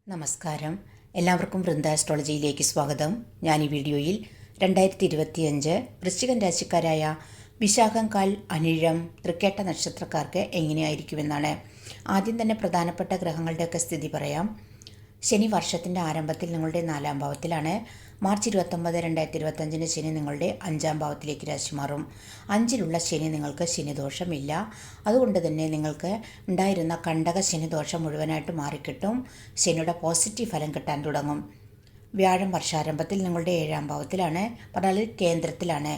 നമസ്കാരം. എല്ലാവർക്കും വൃന്ദ ആസ്ട്രോളജിയിലേക്ക് സ്വാഗതം. ഞാൻ ഈ വീഡിയോയിൽ 2025 വൃശ്ചികം രാശിക്കാരായ വിശാഖം, കാൽ, അനിഴം, തൃക്കേട്ട നക്ഷത്രക്കാർക്ക് എങ്ങനെയായിരിക്കുമെന്നാണ്. ആദ്യം തന്നെ പ്രധാനപ്പെട്ട ഗ്രഹങ്ങളുടെയൊക്കെ സ്ഥിതി പറയാം. ശനി വർഷത്തിൻ്റെ ആരംഭത്തിൽ നിങ്ങളുടെ 4-ാം ഭാവത്തിലാണ്. മാർച്ച് 29, 2025 ശനി നിങ്ങളുടെ 5-ാം ഭാവത്തിലേക്ക് രാശി മാറും. 5-ലുള്ള ശനി നിങ്ങൾക്ക് ശനിദോഷമില്ല. അതുകൊണ്ട് തന്നെ നിങ്ങൾക്ക് ഉണ്ടായിരുന്ന കണ്ടക ശനിദോഷം മുഴുവനായിട്ട് മാറിക്കിട്ടും. ശനിയുടെ പോസിറ്റീവ് ഫലം കിട്ടാൻ തുടങ്ങും. വ്യാഴം വർഷാരംഭത്തിൽ നിങ്ങളുടെ 7-ാം ഭാവത്തിലാണ്, പറഞ്ഞാൽ കേന്ദ്രത്തിലാണ്.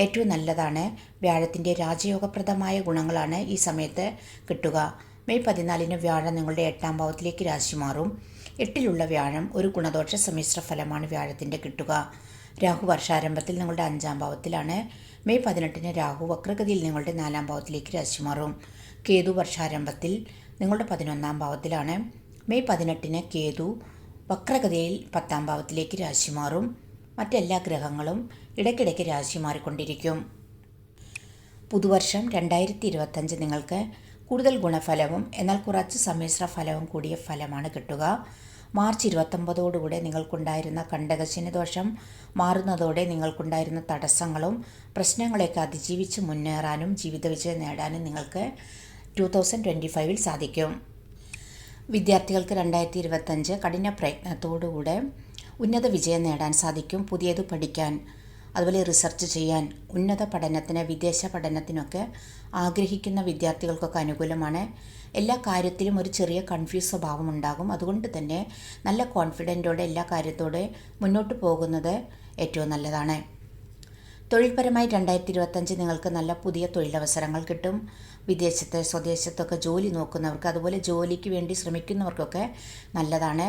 ഏറ്റവും നല്ലതാണ്. വ്യാഴത്തിൻ്റെ രാജയോഗപ്രദമായ ഗുണങ്ങളാണ് ഈ സമയത്ത് കിട്ടുക. മെയ് 14 വ്യാഴം നിങ്ങളുടെ 8-ാം ഭാവത്തിലേക്ക് രാശി മാറും. 8-ലുള്ള വ്യാഴം ഒരു ഗുണദോഷ സമ്മിശ്ര ഫലമാണ് വ്യാഴത്തിൻ്റെ കിട്ടുക. രാഹു വർഷാരംഭത്തിൽ നിങ്ങളുടെ 5-ാം ഭാവത്തിലാണ്. മെയ് 18 രാഹു വക്രഗതിയിൽ നിങ്ങളുടെ 4-ാം ഭാവത്തിലേക്ക് രാശി മാറും. കേതു വർഷാരംഭത്തിൽ നിങ്ങളുടെ 11-ാം ഭാവത്തിലാണ്. മെയ് 18 കേതു വക്രഗതിയിൽ 10-ാം ഭാവത്തിലേക്ക് രാശി മാറും. മറ്റെല്ലാ ഗ്രഹങ്ങളും ഇടയ്ക്കിടയ്ക്ക് രാശി മാറിക്കൊണ്ടിരിക്കും. പുതുവർഷം 2025 നിങ്ങൾക്ക് കൂടുതൽ ഗുണഫലവും എന്നാൽ കുറച്ച് സമ്മിശ്ര ഫലവും കൂടിയ ഫലമാണ് കിട്ടുക. മാർച്ച് 29 നിങ്ങൾക്കുണ്ടായിരുന്ന കണ്ടകശനി ദോഷം മാറുന്നതോടെ നിങ്ങൾക്കുണ്ടായിരുന്ന തടസ്സങ്ങളും പ്രശ്നങ്ങളെയൊക്കെ അതിജീവിച്ച് മുന്നേറാനും ജീവിത വിജയം നേടാനും നിങ്ങൾക്ക് 2025 സാധിക്കും. വിദ്യാർത്ഥികൾക്ക് 2025 കഠിന പ്രയത്നത്തോടുകൂടെ ഉന്നത വിജയം നേടാൻ സാധിക്കും. പുതിയത് പഠിക്കാൻ, അതുപോലെ റിസർച്ച് ചെയ്യാൻ, ഉന്നത പഠനത്തിന്, വിദേശ പഠനത്തിനൊക്കെ ആഗ്രഹിക്കുന്ന വിദ്യാർത്ഥികൾക്കൊക്കെ അനുകൂലമാണ്. എല്ലാ കാര്യത്തിലും ഒരു ചെറിയ കൺഫ്യൂസ് സ്വഭാവം ഉണ്ടാകും. അതുകൊണ്ട് തന്നെ നല്ല കോൺഫിഡൻറ്റോടെ എല്ലാ കാര്യത്തോടെ മുന്നോട്ട് പോകുന്നത് ഏറ്റവും നല്ലതാണ്. തൊഴിൽപരമായി 2025 നിങ്ങൾക്ക് നല്ല പുതിയ തൊഴിലവസരങ്ങൾ കിട്ടും. വിദേശത്ത്, സ്വദേശത്തൊക്കെ ജോലി നോക്കുന്നവർക്ക്, അതുപോലെ ജോലിക്ക് വേണ്ടി ശ്രമിക്കുന്നവർക്കൊക്കെ നല്ലതാണ്.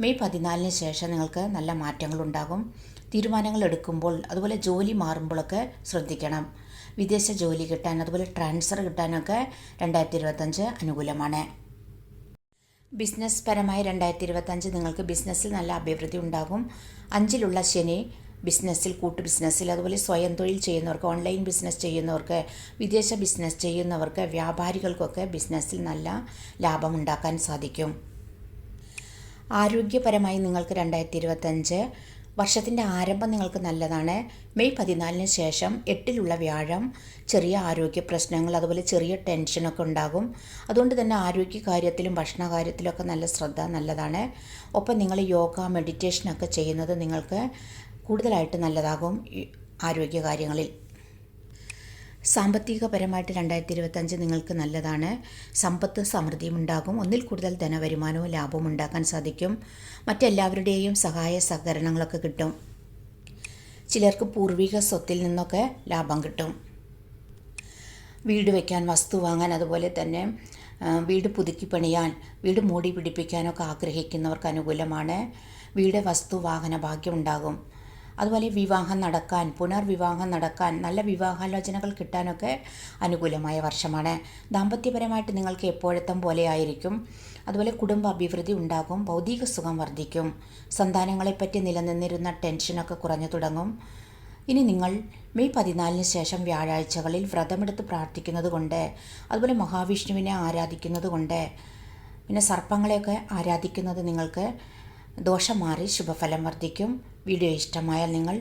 മെയ് 14 ശേഷം നിങ്ങൾക്ക് നല്ല മാറ്റങ്ങളുണ്ടാകും. തീരുമാനങ്ങൾ എടുക്കുമ്പോൾ, അതുപോലെ ജോലി മാറുമ്പോഴൊക്കെ ശ്രദ്ധിക്കണം. വിദേശ ജോലി കിട്ടാൻ, അതുപോലെ ട്രാൻസ്ഫർ കിട്ടാനൊക്കെ 2025 അനുകൂലമാണ്. ബിസിനസ് പരമായി 2025 നിങ്ങൾക്ക് ബിസിനസ്സിൽ നല്ല അഭിവൃദ്ധി ഉണ്ടാകും. 5-ലുള്ള ശനി ബിസിനസ്സിൽ, കൂട്ടു ബിസിനസ്സിൽ, അതുപോലെ സ്വയം തൊഴിൽ ചെയ്യുന്നവർക്ക്, ഓൺലൈൻ ബിസിനസ് ചെയ്യുന്നവർക്ക്, വിദേശ ബിസിനസ് ചെയ്യുന്നവർക്ക്, വ്യാപാരികൾക്കൊക്കെ ബിസിനസ്സിൽ നല്ല ലാഭമുണ്ടാക്കാൻ സാധിക്കും. ആരോഗ്യപരമായി നിങ്ങൾക്ക് 2025 വർഷത്തിൻ്റെ ആരംഭം നിങ്ങൾക്ക് നല്ലതാണ്. മെയ് 14 ശേഷം 8-ലുള്ള വ്യാഴം ചെറിയ ആരോഗ്യ പ്രശ്നങ്ങൾ, അതുപോലെ ചെറിയ ടെൻഷനൊക്കെ ഉണ്ടാകും. അതുകൊണ്ട് തന്നെ ആരോഗ്യ കാര്യത്തിലും ഭക്ഷണ കാര്യത്തിലൊക്കെ നല്ല ശ്രദ്ധ നല്ലതാണ്. ഒപ്പം നിങ്ങൾ യോഗ, മെഡിറ്റേഷനൊക്കെ ചെയ്യുന്നത് നിങ്ങൾക്ക് കൂടുതലായിട്ട് നല്ലതാകും ആരോഗ്യ കാര്യങ്ങളിൽ. സാമ്പത്തികപരമായിട്ട് 2025 നിങ്ങൾക്ക് നല്ലതാണ്. സമ്പത്ത് സമൃദ്ധിയും ഉണ്ടാകും. ഒന്നിൽ കൂടുതൽ ധനവരുമാനവും ലാഭവും ഉണ്ടാക്കാൻ സാധിക്കും. മറ്റെല്ലാവരുടെയും സഹായ സഹകരണങ്ങളൊക്കെ കിട്ടും. ചിലർക്ക് പൂർവിക സ്വത്തിൽ നിന്നൊക്കെ ലാഭം കിട്ടും. വീട് വയ്ക്കാൻ, വസ്തു വാങ്ങാൻ, അതുപോലെ തന്നെ വീട് പുതുക്കി പണിയാൻ, വീട് മൂടി പിടിപ്പിക്കാനൊക്കെ ആഗ്രഹിക്കുന്നവർക്ക് അനുകൂലമാണ്. വീട്, വസ്തു, വാഹന ഭാഗ്യം ഉണ്ടാകും. അതുപോലെ വിവാഹം നടക്കാൻ, പുനർവിവാഹം നടക്കാൻ, നല്ല വിവാഹാലോചനകൾ കിട്ടാനൊക്കെ അനുകൂലമായ വർഷമാണ്. ദാമ്പത്യപരമായിട്ട് നിങ്ങൾക്ക് എപ്പോഴത്തെ പോലെ ആയിരിക്കും. അതുപോലെ കുടുംബ അഭിവൃദ്ധി ഉണ്ടാകും. ഭൗതിക സുഖം വർദ്ധിക്കും. സന്താനങ്ങളെപ്പറ്റി നിലനിന്നിരുന്ന ടെൻഷനൊക്കെ കുറഞ്ഞു തുടങ്ങും. ഇനി നിങ്ങൾ മെയ് 14 ശേഷം വ്യാഴാഴ്ചകളിൽ വ്രതമെടുത്ത് പ്രാർത്ഥിക്കുന്നത് കൊണ്ട്, അതുപോലെ മഹാവിഷ്ണുവിനെ ആരാധിക്കുന്നത് കൊണ്ട്, പിന്നെ സർപ്പങ്ങളെയൊക്കെ ആരാധിക്കുന്നത് നിങ്ങൾക്ക് ദോഷം മാറി ശുഭഫലം വർദ്ധിക്കും. വീഡിയോ ഇഷ്ടമായാൽ നിങ്ങൾ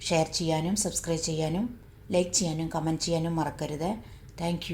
ഷെയർ ചെയ്യാനും സബ്സ്ക്രൈബ് ചെയ്യാനും ലൈക്ക് ചെയ്യാനും കമൻറ്റ് ചെയ്യാനും മറക്കരുത്. താങ്ക്